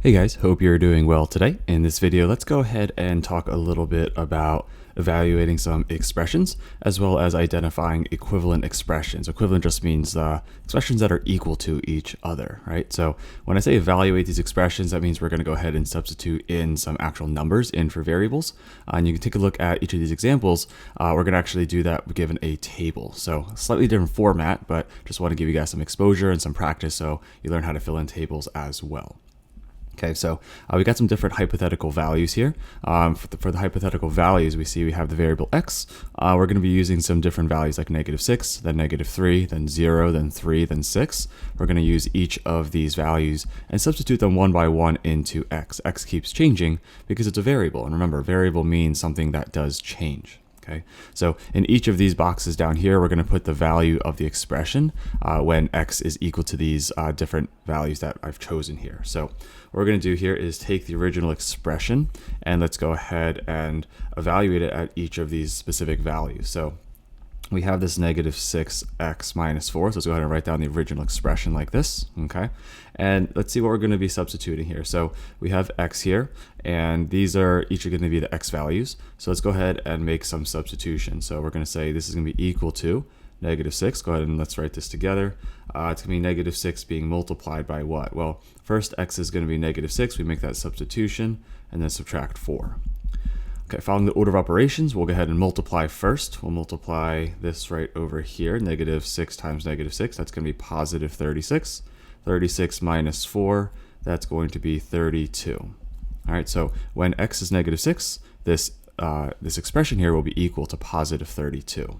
Hey guys, hope you're doing well today. In this video, let's go ahead and talk a little bit about evaluating some expressions as well as identifying equivalent expressions. Equivalent just means expressions that are equal to each other, right? So when I say evaluate these expressions, that means we're going to go ahead and substitute in some actual numbers in for variables. And you can take a look at each of these examples. We're going to actually do that given a table. So slightly different format, but just want to give you guys some exposure and some practice so you learn how to fill in tables as well. Okay, so we got some different hypothetical values here. For the hypothetical values, we have the variable x. We're going to be using some different values like -6, then -3, then 0, then 3, then 6. We're going to use each of these values and substitute them one by one into x. X keeps changing because it's a variable. And remember, variable means something that does change. Okay, so in each of these boxes down here, we're going to put the value of the expression when x is equal to these different values that I've chosen here. So what we're going to do here is take the original expression and let's go ahead and evaluate it at each of these specific values. So we have this -6x minus 4. So let's go ahead and write down the original expression like this. Okay. And let's see what we're going to be substituting here. So we have x here, and these are each going to be the x values. So let's go ahead and make some substitution. So we're going to say this is going to be equal to -6. Go ahead and let's write this together. It's going to be -6 being multiplied by what? Well, first x is going to be -6. We make that substitution and then subtract 4. Okay, following the order of operations, we'll go ahead and multiply first. We'll multiply this right over here, -6 times -6. That's going to be positive 36. 36 minus 4, that's going to be 32. All right, so when x is -6, this expression here will be equal to positive 32.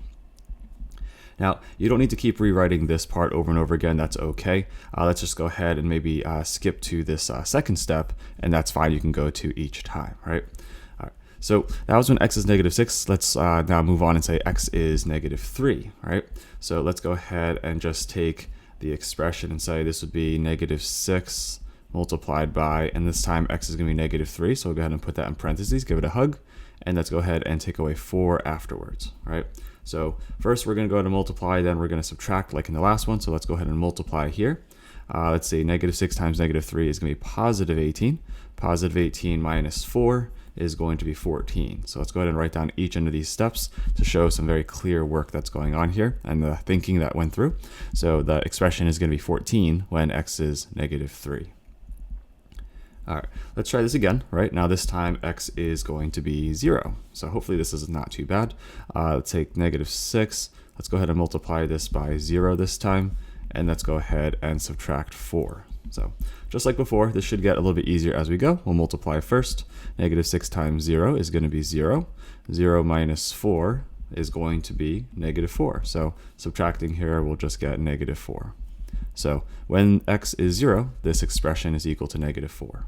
Now, you don't need to keep rewriting this part over and over again. That's okay. Let's just go ahead and maybe skip to this second step, and that's fine. You can go to each time, right? So that was when x is -6. Let's now move on and say x is -3, right? So let's go ahead and just take the expression and say this would be -6 multiplied by, and this time x is going to be -3. So we'll go ahead and put that in parentheses, give it a hug, and let's go ahead and take away 4 afterwards, right? So first we're going to go ahead and multiply, then we're going to subtract like in the last one. So let's go ahead and multiply here. Let's see, -6 times -3 is going to be positive 18. Positive 18 minus 4 is going to be 14. So let's go ahead and write down each of these steps to show some very clear work that's going on here and the thinking that went through. So the expression is going to be 14 when x is -3. All right, let's try this again, right? Now this time x is going to be 0. So hopefully this is not too bad. Let's take -6. Let's go ahead and multiply this by 0 this time. And let's go ahead and subtract 4. So just like before, this should get a little bit easier as we go. We'll multiply first. -6 times 0 is going to be 0. 0 minus 4 is going to be -4. So subtracting here, we'll just get -4. So when x is 0, this expression is equal to -4.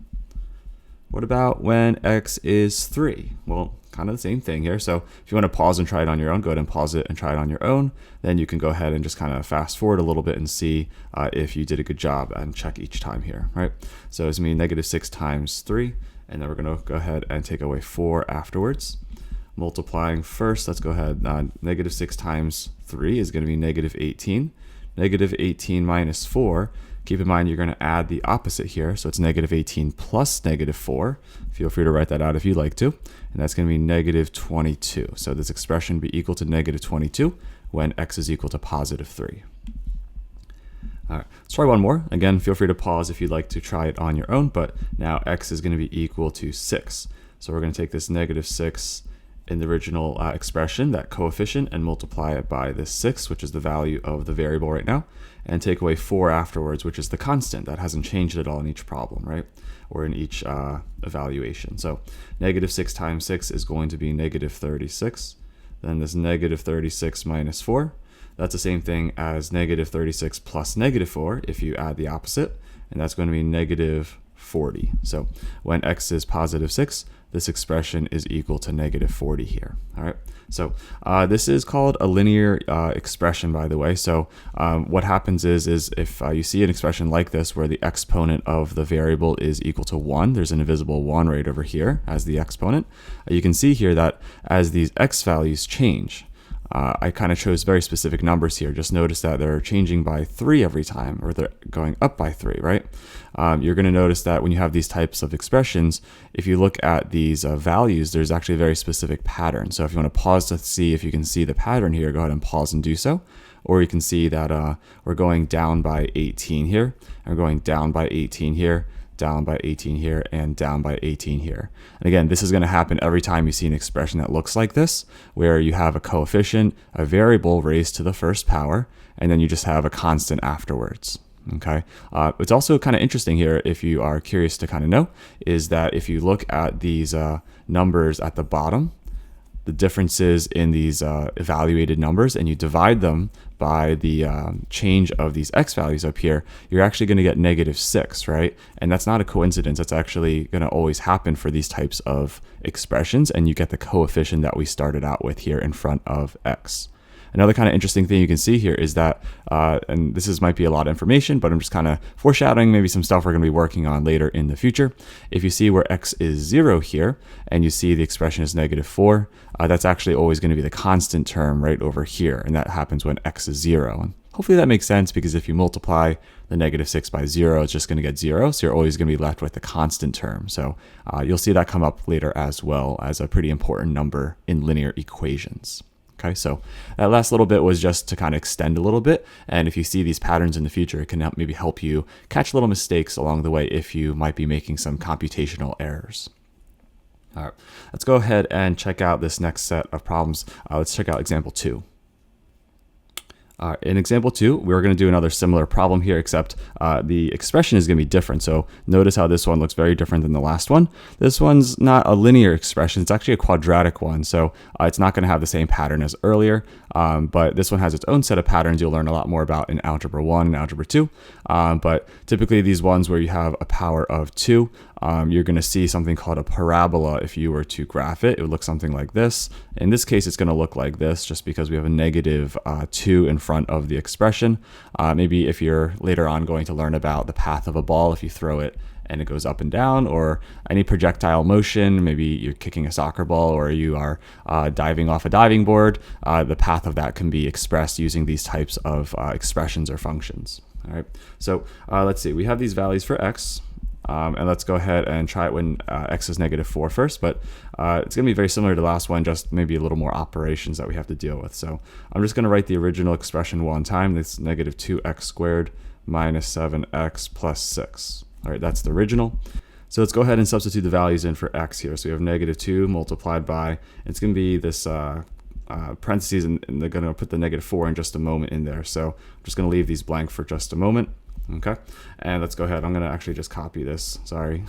What about when x is 3? Well, kind of the same thing here. So if you want to pause and try it on your own, go ahead and pause it and try it on your own. Then you can go ahead and just kind of fast forward a little bit and see if you did a good job and check each time here, right? So it's going to be -6 times 3, and then we're going to go ahead and take away 4 afterwards. Multiplying first, let's go ahead. -6 times 3 is going to be -18. -18 minus 4. Keep in mind, you're going to add the opposite here. So it's -18 plus -4. Feel free to write that out if you'd like to. And that's going to be -22. So this expression will be equal to -22 when x is equal to positive 3. All right, let's try one more. Again, feel free to pause if you'd like to try it on your own. But now x is going to be equal to 6. So we're going to take this -6 in the original expression, that coefficient, and multiply it by this 6, which is the value of the variable right now, and take away 4 afterwards, which is the constant. That hasn't changed at all in each problem, right? Or in each evaluation. So -6 times 6 is going to be -36. Then this -36 minus 4, that's the same thing as -36 plus -4 if you add the opposite, and that's going to be -40. So when x is positive 6, this expression is equal to -40 here. All right. So this is called a linear expression, by the way. So what happens is if you see an expression like this where the exponent of the variable is equal to 1, there's an invisible 1 right over here as the exponent. You can see here that as these x values change, I kind of chose very specific numbers here. Just notice that they're changing by 3 every time, or they're going up by 3, right? You're going to notice that when you have these types of expressions, if you look at these values, there's actually a very specific pattern. So if you want to pause to see if you can see the pattern here, go ahead and pause and do so. Or you can see that we're going down by 18 here, and we're going down by 18 here, down by 18 here, and down by 18 here. And again, this is going to happen every time you see an expression that looks like this, where you have a coefficient, a variable raised to the first power, and then you just have a constant afterwards. Okay. It's also kind of interesting here, if you are curious to kind of know, is that if you look at these numbers at the bottom, the differences in these evaluated numbers, and you divide them by the change of these x values up here, you're actually going to get -6, right? And that's not a coincidence. That's actually going to always happen for these types of expressions, and you get the coefficient that we started out with here in front of x. Another kind of interesting thing you can see here is that, and might be a lot of information, but I'm just kind of foreshadowing maybe some stuff we're going to be working on later in the future. If you see where x is 0 here, and you see the expression is -4, that's actually always going to be the constant term right over here, and that happens when x is 0. And hopefully that makes sense, because if you multiply the -6 by 0, it's just going to get 0, so you're always going to be left with the constant term. So you'll see that come up later as well as a pretty important number in linear equations. Okay, so that last little bit was just to kind of extend a little bit, and if you see these patterns in the future, it can maybe help you catch little mistakes along the way if you might be making some computational errors. All right, let's go ahead and check out this next set of problems. Let's check out example 2. In example 2, we're going to do another similar problem here, except the expression is going to be different. So notice how this one looks very different than the last one. This one's not a linear expression. It's actually a quadratic one. So it's not going to have the same pattern as earlier, but this one has its own set of patterns you'll learn a lot more about in Algebra 1 and Algebra 2. But typically these ones where you have a power of 2, you're going to see something called a parabola. If you were to graph it, it would look something like this. In this case, it's going to look like this just because we have a -2 in front of the expression. Maybe if you're later on going to learn about the path of a ball, if you throw it and it goes up and down, or any projectile motion, maybe you're kicking a soccer ball or you are diving off a diving board, the path of that can be expressed using these types of expressions or functions. All right, so let's see, we have these values for x. And let's go ahead and try it when x is -4 first, but it's going to be very similar to the last one, just maybe a little more operations that we have to deal with. So I'm just going to write the original expression one time. It's -2x squared minus 7x plus 6. All right, that's the original. So let's go ahead and substitute the values in for x here. So we have -2 multiplied by, it's going to be this parentheses, and they're going to put the -4 in just a moment in there. So I'm just going to leave these blank for just a moment. Okay, and let's go ahead. I'm going to actually just copy this. Sorry,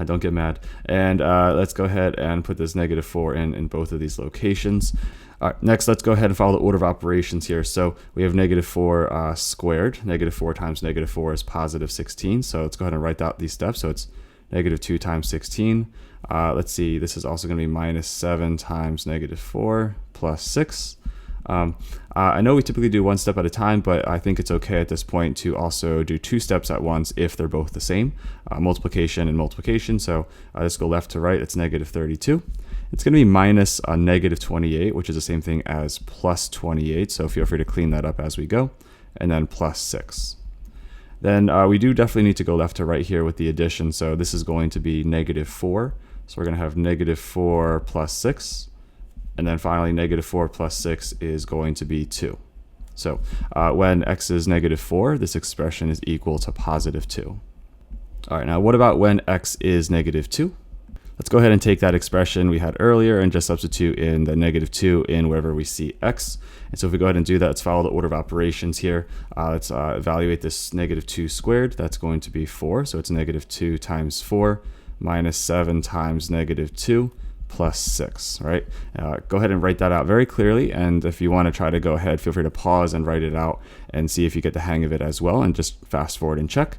don't get mad. And let's go ahead and put this -4 in both of these locations. All right, next, let's go ahead and follow the order of operations here. So we have -4 squared. -4 times -4 is positive 16. So let's go ahead and write out these steps. So it's -2 times 16. Let's see, this is also going to be -7 times -4 plus 6. I know we typically do one step at a time, but I think it's okay at this point to also do 2 steps at once if they're both the same, multiplication and multiplication. So let's go left to right. It's -32. It's going to be minus -28, which is the same thing as plus 28. So feel free to clean that up as we go. And then plus 6. Then we do definitely need to go left to right here with the addition. So this is going to be -4. So we're going to have -4 plus 6. And then finally, -4 plus 6 is going to be 2. So when x is -4, this expression is equal to positive 2. All right, now what about when x is -2? Let's go ahead and take that expression we had earlier and just substitute in the -2 in wherever we see x. And so if we go ahead and do that, let's follow the order of operations here. Let's evaluate this -2 squared. That's going to be 4. So it's -2 times 4 minus 7 times -2. Plus 6, right? Go ahead and write that out very clearly, and if you want to try to go ahead, feel free to pause and write it out and see if you get the hang of it as well, and just fast forward and check.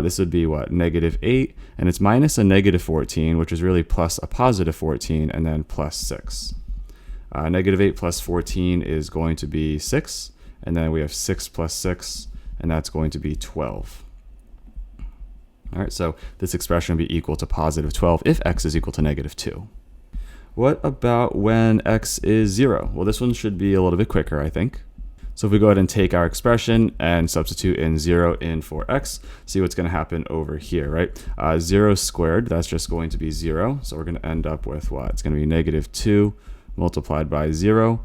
This would be what, -8, and it's minus a -14, which is really plus a positive 14, and then plus 6. -8 plus 14 is going to be 6, and then we have 6 plus 6, and that's going to be 12. All right, so this expression would be equal to positive 12 if x is equal to -2. What about when x is 0? Well, this one should be a little bit quicker, I think. So if we go ahead and take our expression and substitute in 0 in for x, see what's going to happen over here, right? 0 squared, that's just going to be 0. So we're going to end up with what? It's going to be negative 2 multiplied by 0,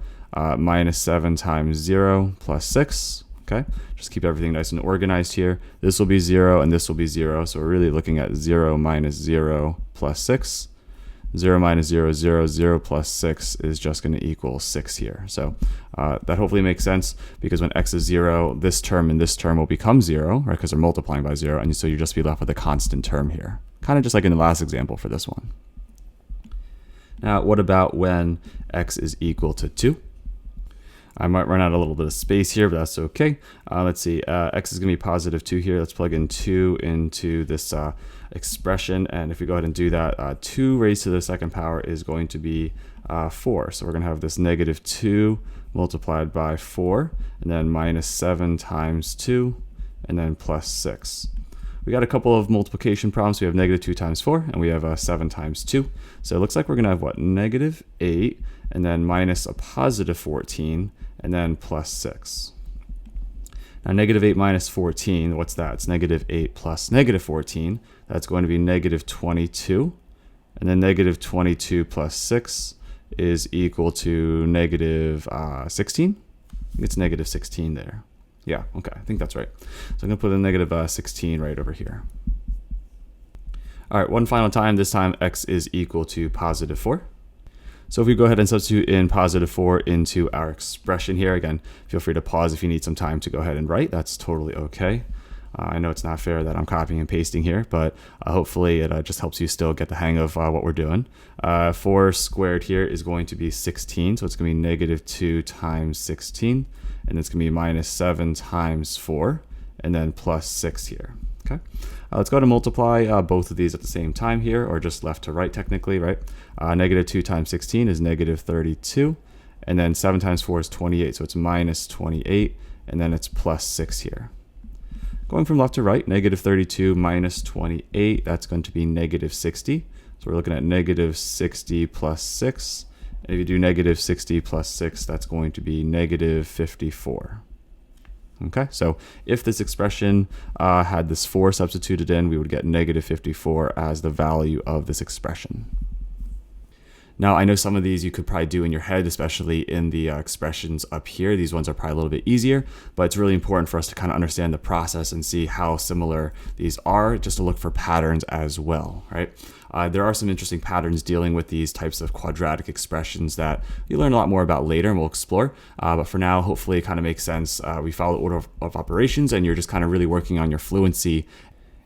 minus 7 times 0 plus 6. Okay, just keep everything nice and organized here. This will be 0 and this will be 0. So we're really looking at 0 minus 0 plus 6. 0 minus 0 is 0. 0 plus 6 is just going to equal 6 here. So that hopefully makes sense, because when x is 0, this term and this term will become 0, right? Because they're multiplying by 0. And so you just be left with a constant term here. Kind of just like in the last example for this one. Now, what about when x is equal to 2? I might run out a little bit of space here, but that's okay. Let's see, x is going to be positive 2 here. Let's plug in 2 into this expression. And if we go ahead and do that, 2 raised to the second power is going to be 4. So we're going to have this negative 2 multiplied by 4, and then minus 7 times 2, and then plus 6. We got a couple of multiplication problems. We have negative 2 times 4, and we have 7 times 2. So it looks like we're going to have what? Negative 8, and then minus a positive 14, and then plus 6. Now, negative 8 minus 14, what's that? It's negative 8 plus negative 14. That's going to be negative 22. And then negative 22 plus 6 is equal to negative 16. It's negative 16 there. Yeah, okay, I think that's right. So I'm going to put a negative 16 right over here. All right, one final time. This time x is equal to positive 4. So if we go ahead and substitute in positive 4 into our expression here, again, feel free to pause if you need some time to go ahead and write. That's totally okay. I know it's not fair that I'm copying and pasting here, but hopefully it just helps you still get the hang of what we're doing. 4 squared here is going to be 16, so it's going to be negative 2 times 16, and it's going to be minus 7 times 4, and then plus 6 here. Okay, let's go ahead and multiply both of these at the same time here, or just left to right technically, right? Negative 2 times 16 is negative 32, and then 7 times 4 is 28, so it's minus 28, and then it's plus 6 here. Going from left to right, negative 32 minus 28, that's going to be negative 60. So we're looking at negative 60 plus 6. And if you do negative 60 plus 6, that's going to be negative 54. Okay, so if this expression had this 4 substituted in, we would get negative 54 as the value of this expression. Now, I know some of these you could probably do in your head, especially in the expressions up here. These ones are probably a little bit easier, but it's really important for us to kind of understand the process and see how similar these are, just to look for patterns as well, right? There are some interesting patterns dealing with these types of quadratic expressions that you learn a lot more about later and we'll explore. But for now, hopefully it kind of makes sense. We follow the order of operations and you're just kind of really working on your fluency.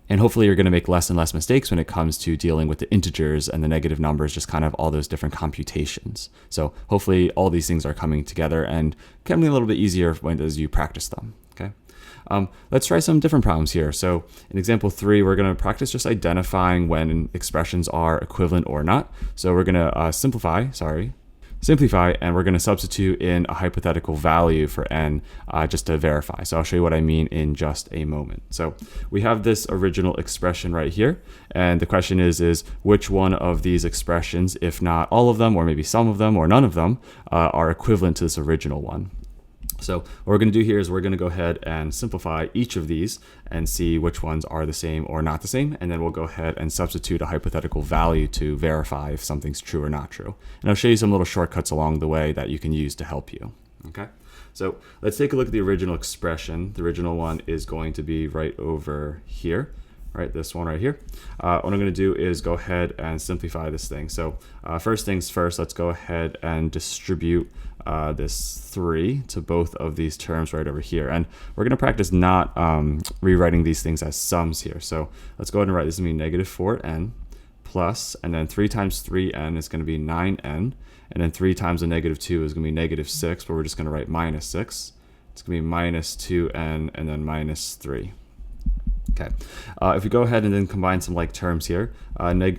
And hopefully you're going to make less and less mistakes when it comes to dealing with the integers and the negative numbers, just kind of all those different computations. So hopefully all these things are coming together and can be a little bit easier as you practice them. Okay. Let's try some different problems here. So in example 3, we're going to practice just identifying when expressions are equivalent or not. So we're going to simplify, and we're going to substitute in a hypothetical value for n just to verify. So I'll show you what I mean in just a moment. So we have this original expression right here, and the question is which one of these expressions, if not all of them, or maybe some of them, or none of them, are equivalent to this original one. So what we're going to do here is we're going to go ahead and simplify each of these and see which ones are the same or not the same. And then we'll go ahead and substitute a hypothetical value to verify if something's true or not true. And I'll show you some little shortcuts along the way that you can use to help you. Okay, so let's take a look at the original expression. The original one is going to be right over here. Right, this one right here. What I'm going to do is go ahead and simplify this thing. So first things first, let's go ahead and distribute this 3 to both of these terms right over here. And we're going to practice not rewriting these things as sums here. So let's go ahead and write this is going to be negative 4n plus, and then 3 times 3n is going to be 9n. And then 3 times a negative 2 is going to be negative 6, but we're just going to write minus 6. It's going to be minus 2n and then minus 3. Okay, if we go ahead and then combine some like terms here, now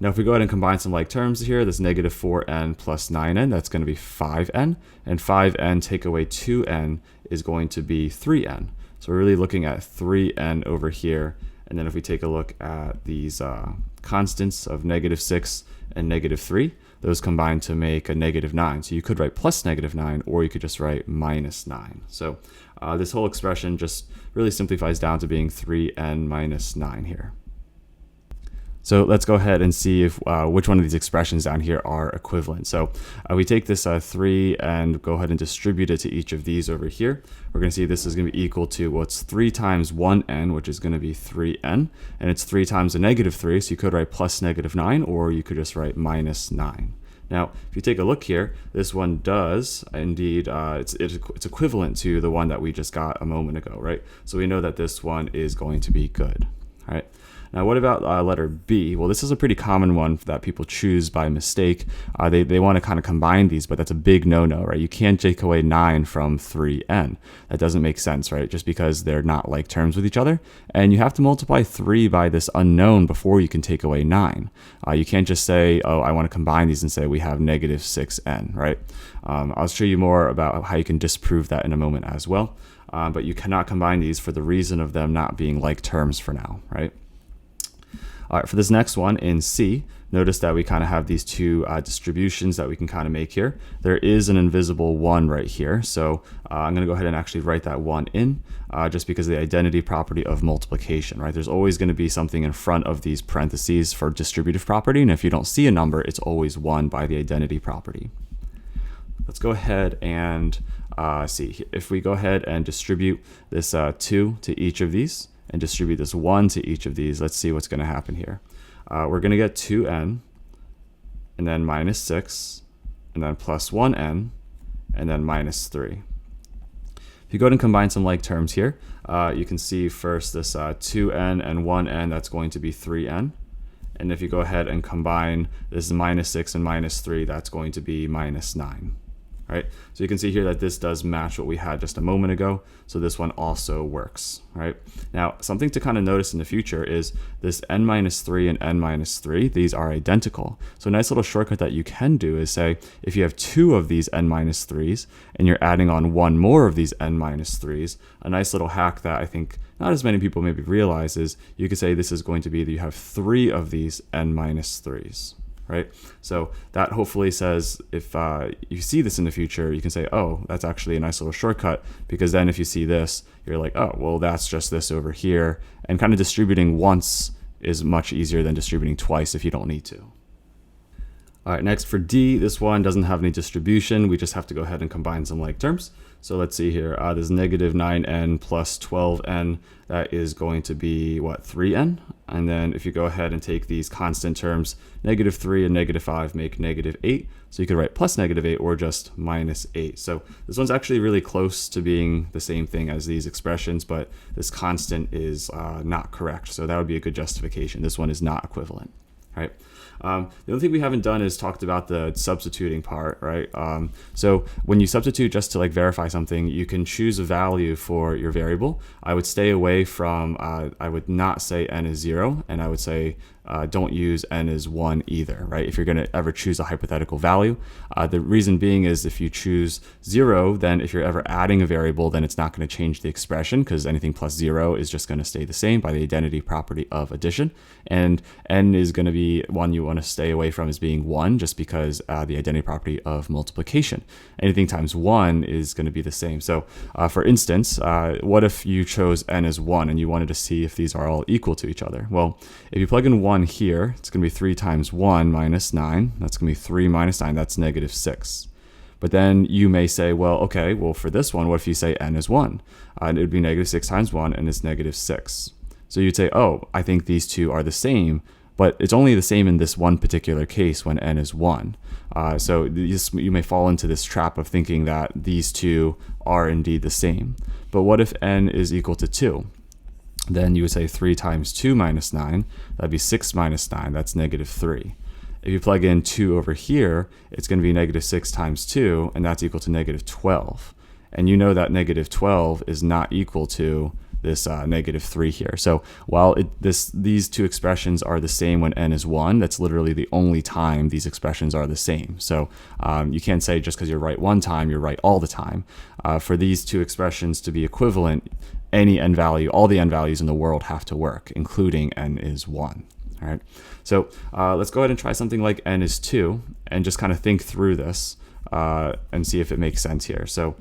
if we go ahead and combine some like terms here, this negative 4n plus 9n, that's going to be 5n, and 5n take away 2n is going to be 3n. So we're really looking at 3n over here, and then if we take a look at these constants of -6 and -3. Those combine to make a -9. So you could write plus -9, or you could just write -9. So this whole expression just really simplifies down to being 3n minus 9 here. So let's go ahead and see if which one of these expressions down here are equivalent. So we take this 3 and go ahead and distribute it to each of these over here. We're going to see this is going to be equal to, well, it's 3 times 1n, which is going to be 3n, and it's 3 times a -3, so you could write plus -9, or you could just write -9. Now, if you take a look here, this one does indeed, it's equivalent to the one that we just got a moment ago, right? So we know that this one is going to be good, all right? Now, what about letter B? Well, this is a pretty common one that people choose by mistake. They want to kind of combine these, but that's a big no-no, right? You can't take away 9 from 3n. That doesn't make sense, right? Just because they're not like terms with each other. And you have to multiply 3 by this unknown before you can take away 9. You can't just say, oh, I want to combine these and say we have -6n, right? I'll show you more about how you can disprove that in a moment as well. But you cannot combine these for the reason of them not being like terms for now, right? All right, for this next one in C, notice that we kind of have these two distributions that we can kind of make here. There is an invisible 1 right here, so I'm going to go ahead and actually write that 1 in, just because of the identity property of multiplication, right? There's always going to be something in front of these parentheses for distributive property, and if you don't see a number, it's always 1 by the identity property. Let's go ahead and see. If we go ahead and distribute this 2 to each of these, and distribute this 1 to each of these, let's see what's going to happen here. We're going to get 2n, and then -6, and then plus 1n, and then -3. If you go ahead and combine some like terms here, you can see first this 2n and 1n, that's going to be 3n. And if you go ahead and combine this -6 and -3, that's going to be -9. Right? So you can see here that this does match what we had just a moment ago, so this one also works, right? Now, something to kind of notice in the future is this n-3 and n-3, these are identical. So a nice little shortcut that you can do is say, if you have 2 of these n-3s, and you're adding on 1 more of these n-3s, a nice little hack that I think not as many people maybe realize is you could say this is going to be that you have 3 of these n-3s. Right? So that hopefully says if you see this in the future, you can say, oh, that's actually a nice little shortcut, because then if you see this, you're like, oh, well, that's just this over here. And kind of distributing once is much easier than distributing twice if you don't need to. All right, next for D, this one doesn't have any distribution. We just have to go ahead and combine some like terms. So let's see here. There's -9n plus 12n. That is going to be, what, 3n? And then if you go ahead and take these constant terms, -3 and -5 make -8. So you could write plus -8 or just -8. So this one's actually really close to being the same thing as these expressions, but this constant is not correct. So that would be a good justification. This one is not equivalent, right? The only thing we haven't done is talked about the substituting part, right? So when you substitute just to like verify something, you can choose a value for your variable. I would stay away from, I would not say n is 0, and I would say don't use n is 1 either, right? If you're going to ever choose a hypothetical value. The reason being is if you choose 0, then if you're ever adding a variable, then it's not going to change the expression, because anything plus 0 is just going to stay the same by the identity property of addition. And n is going to be one you want to stay away from as being 1, just because the identity property of multiplication. Anything times 1 is going to be the same. So for instance, what if you chose n as 1 and you wanted to see if these are all equal to each other? Well, if you plug in 1 here, it's going to be 3 times 1 minus 9. That's going to be 3 minus 9. That's -6. But then you may say, well, okay, well, for this one, what if you say n is 1? It would be -6 times 1, and it's -6. So you'd say, oh, I think these two are the same, but it's only the same in this one particular case when n is 1. So you may fall into this trap of thinking that these two are indeed the same. But what if n is equal to 2? Then you would say 3 times 2 minus 9, that'd be 6 minus 9, that's -3. If you plug in 2 over here, it's going to be -6 times 2, and that's equal to -12. And you know that -12 is not equal to this -3 here. So while these two expressions are the same when n is 1, that's literally the only time these expressions are the same. So you can't say just because you're right one time, you're right all the time. For these two expressions to be equivalent, any n value, all the n values in the world have to work, including n is 1. All right, so let's go ahead and try something like n is 2 and just kind of think through this and see if it makes sense here. So,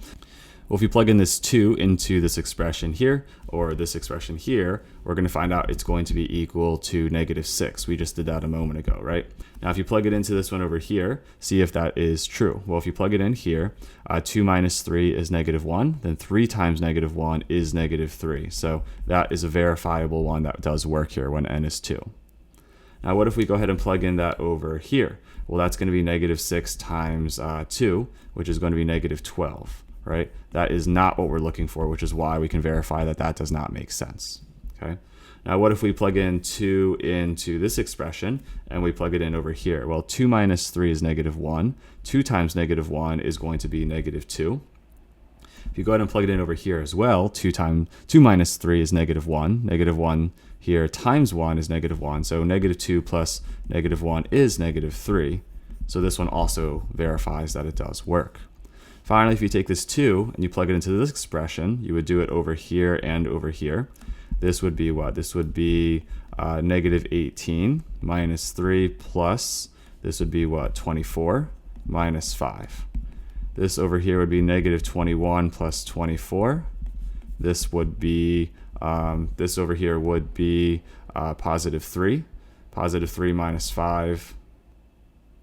well, if you plug in this 2 into this expression here or this expression here, we're going to find out it's going to be equal to -6. We just did that a moment ago, right? Now, if you plug it into this one over here, see if that is true. Well, if you plug it in here, 2 minus 3 is -1, then 3 times -1 is -3. So that is a verifiable one that does work here when n is 2. Now, what if we go ahead and plug in that over here? Well, that's going to be -6 times 2, which is going to be -12, right? That is not what we're looking for, which is why we can verify that that does not make sense, okay? Now, what if we plug in 2 into this expression and we plug it in over here? Well, 2 minus 3 is -1. 2 times -1 is going to be -2. If you go ahead and plug it in over here as well, 2 minus 3 is -1. -1 here times 1 is -1. So -2 plus -1 is -3. So this one also verifies that it does work. Finally, if you take this 2 and you plug it into this expression, you would do it over here and over here. This would be what? This would be -18 minus 3 plus, this would be what? 24 minus 5. This over here would be -21 plus 24. This would be, this over here would be +3. +3 minus 5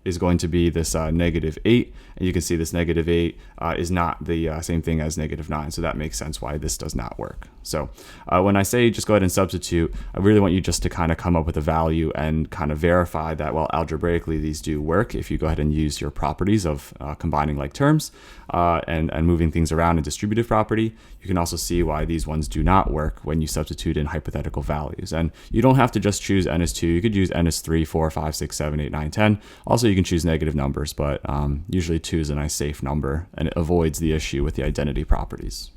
is going to be this -8. And you can see this -8 is not the same thing as -9. So that makes sense why this does not work. So when I say just go ahead and substitute, I really want you just to kind of come up with a value and kind of verify that, well, algebraically these do work if you go ahead and use your properties of combining like terms and moving things around in distributive property. You can also see why these ones do not work when you substitute in hypothetical values. And you don't have to just choose n as 2. You could use n as 3, 4, 5, 6, 7, 8, 9, 10. Also, you can choose negative numbers, but usually 2 is a nice safe number and it avoids the issue with the identity properties.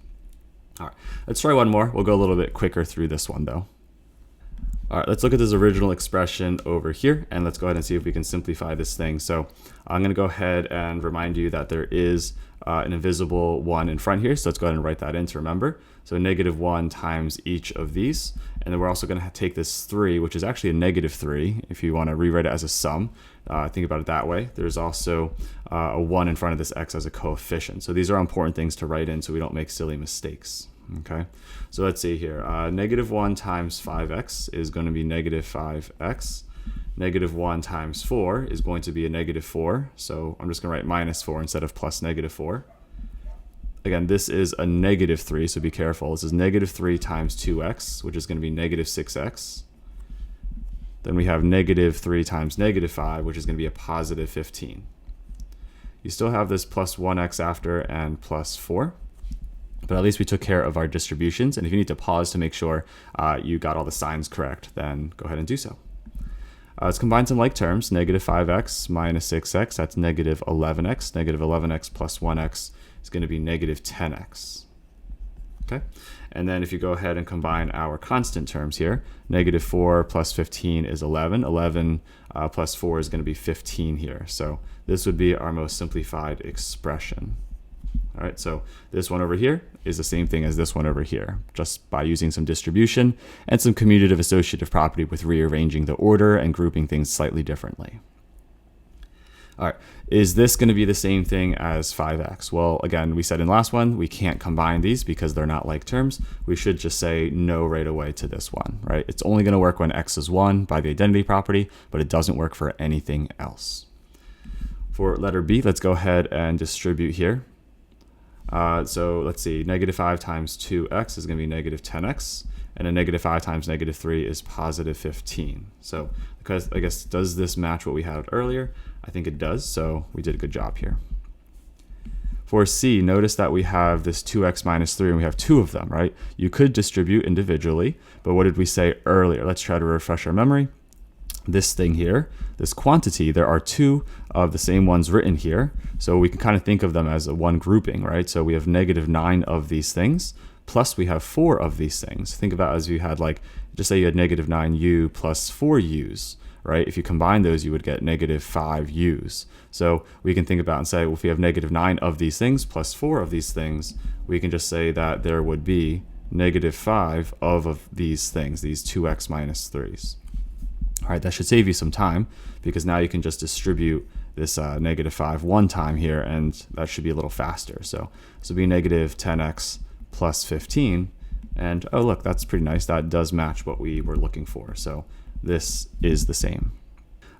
All right, let's try one more. We'll go a little bit quicker through this one though. All right, let's look at this original expression over here and let's go ahead and see if we can simplify this thing. So I'm going to go ahead and remind you that there is an invisible 1 in front here. So let's go ahead and write that in to remember. So -1 times each of these. And then we're also going to take this 3, which is actually a -3 if you want to rewrite it as a sum. Think about it that way. There's also a 1 in front of this x as a coefficient. So these are important things to write in so we don't make silly mistakes. Okay, so let's see here. -1 times 5x is going to be -5x. -1 times 4 is going to be a -4. So I'm just going to write -4 instead of plus -4. Again, this is a -3, so be careful. This is -3 times 2x, which is going to be -6x. Then we have -3 times -5, which is going to be a +15. You still have this plus 1x after and plus 4. But at least we took care of our distributions. And if you need to pause to make sure you got all the signs correct, then go ahead and do so. Let's combine some like terms. -5x minus 6x, that's -11x. -11x plus 1x is going to be -10x. Okay, and then if you go ahead and combine our constant terms here, -4 plus 15 is 11. 11 plus 4 is going to be 15 here. So this would be our most simplified expression. All right, so this one over here is the same thing as this one over here, just by using some distribution and some commutative associative property with rearranging the order and grouping things slightly differently. All right, is this going to be the same thing as 5x? Well, again, we said in last one, we can't combine these because they're not like terms. We should just say no right away to this one, right? It's only going to work when x is 1 by the identity property, but it doesn't work for anything else. For letter B, let's go ahead and distribute here. So let's see, -5 times 2x is going to be -10x, and a -5 times -3 is +15. So because I guess, does this match what we had earlier? I think it does, so we did a good job here. For C, notice that we have this 2x minus 3, and we have 2 of them, right? You could distribute individually, but what did we say earlier? Let's try to refresh our memory. This thing here, this quantity, there are 2 of the same ones written here. So we can kind of think of them as a one grouping, right? So we have -9 of these things, plus we have 4 of these things. Think about as you had like, just say you had -9u plus 4u's, right? If you combine those, you would get -5u's. So we can think about and say, well, if we have -9 of these things plus 4 of these things, we can just say that there would be -5 of these things, these 2x minus 3's. All right, that should save you some time because now you can just distribute this -5 one time here, and that should be a little faster. So this will be negative 10x plus 15. And oh, look, that's pretty nice. That does match what we were looking for. So this is the same.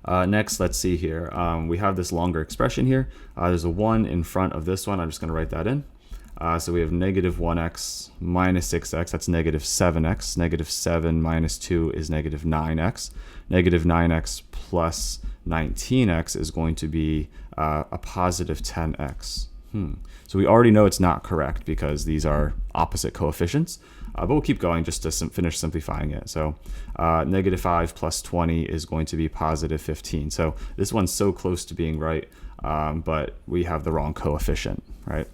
Next, let's see here. We have this longer expression here. There's a 1 in front of this one. I'm just going to write that in. So we have negative 1x minus 6x. That's negative 7x. Negative 7 minus 2 is negative 9x. Negative 9x plus 19x is going to be a positive 10x. So we already know it's not correct because these are opposite coefficients. But we'll keep going just to finish simplifying it. So negative 5 plus 20 is going to be positive 15. So this one's so close to being right, but we have the wrong coefficient, right?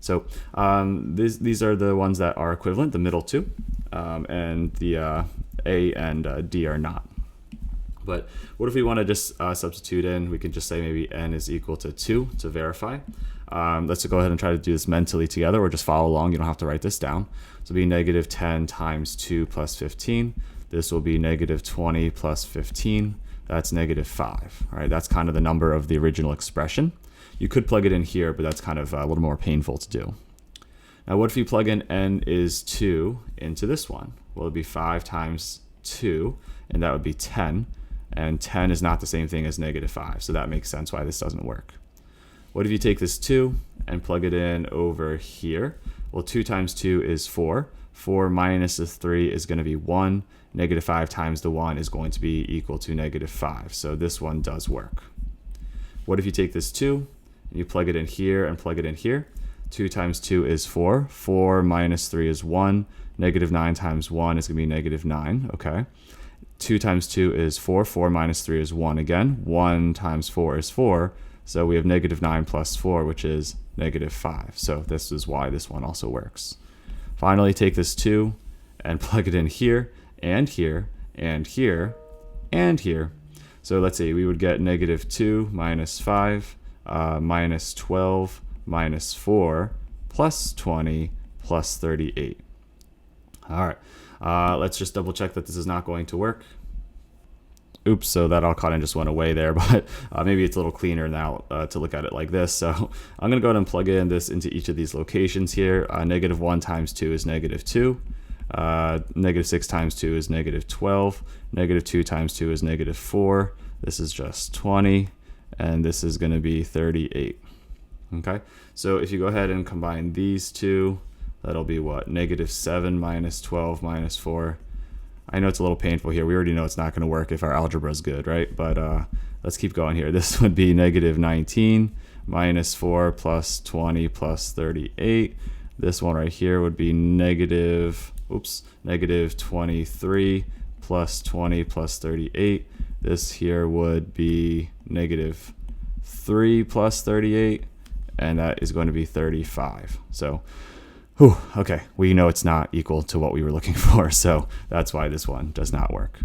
So these are the ones that are equivalent, the middle two, and the A and D are not. But what if we want to just substitute in? We can just say maybe n is equal to 2 to verify. Let's go ahead and try to do this mentally together, or just follow along. You don't have to write this down. So it'll be negative 10 times 2 plus 15. This will be negative 20 plus 15. That's negative 5. All right, that's kind of the number of the original expression. You could plug it in here, but that's kind of a little more painful to do. Now, what if you plug in n is 2 into this one? Well, it'd be 5 times 2, and that would be 10. And 10 is not the same thing as negative 5, so that makes sense why this doesn't work. What if you take this 2 and plug it in over here? Well, 2 times 2 is 4. 4 minus the 3 is going to be 1. Negative 5 times the 1 is going to be equal to negative 5, so this one does work. What if you take this 2 and you plug it in here and plug it in here? 2 times 2 is 4. 4 minus 3 is 1. Negative 9 times 1 is going to be negative 9, okay? 2 times 2 is 4. 4 minus 3 is 1 again. 1 times 4 is 4. So we have negative 9 plus 4, which is negative 5. So this is why this one also works. Finally, take this 2 and plug it in here, and here, and here, and here. So let's see, we would get negative 2 minus 5, minus 12, minus 4, plus 20, plus 38. All right, let's just double check that this is not going to work. Oops, so that all kind of just went away there, but maybe it's a little cleaner now to look at it like this. So I'm going to go ahead and plug in this into each of these locations here. Negative 1 times 2 is negative 2. Negative 6 times 2 is negative 12. Negative 2 times 2 is negative 4. This is just 20. And this is going to be 38. Okay, so if you go ahead and combine these two, that'll be what? Negative 7 minus 12 minus 4. I know it's a little painful here. We already know it's not going to work if our algebra is good, right? But let's keep going here. This would be negative 19 minus 4 plus 20 plus 38. This one right here would be negative 23 plus 20 plus 38. This here would be negative 3 plus 38, and that is going to be 35. So okay, we know it's not equal to what we were looking for, so that's why this one does not work.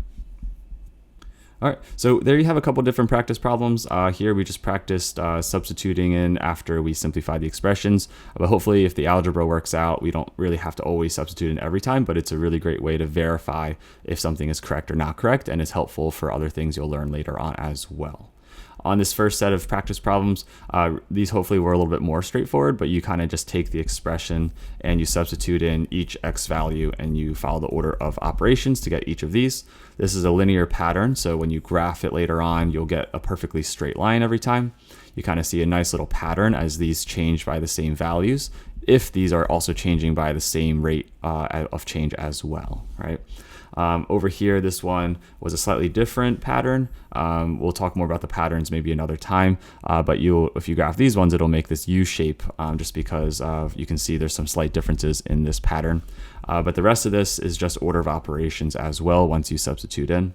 All right, so there you have a couple different practice problems. Here we just practiced substituting in after we simplify the expressions, but hopefully if the algebra works out, we don't really have to always substitute in every time, but it's a really great way to verify if something is correct or not correct, and it's helpful for other things you'll learn later on as well. On this first set of practice problems, these hopefully were a little bit more straightforward, but you kind of just take the expression and you substitute in each x value and you follow the order of operations to get each of these. This is a linear pattern, so when you graph it later on, you'll get a perfectly straight line every time. You kind of see a nice little pattern as these change by the same values, if these are also changing by the same rate of change as well, right? Over here, this one was a slightly different pattern. We'll talk more about the patterns maybe another time, but if you graph these ones, it'll make this U shape just because you can see there's some slight differences in this pattern. But the rest of this is just order of operations as well once you substitute in.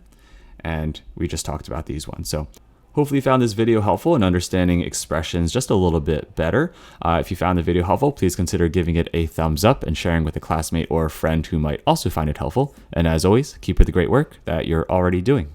And we just talked about these ones. So hopefully you found this video helpful in understanding expressions just a little bit better. If you found the video helpful, please consider giving it a thumbs up and sharing with a classmate or a friend who might also find it helpful. And as always, keep with the great work that you're already doing.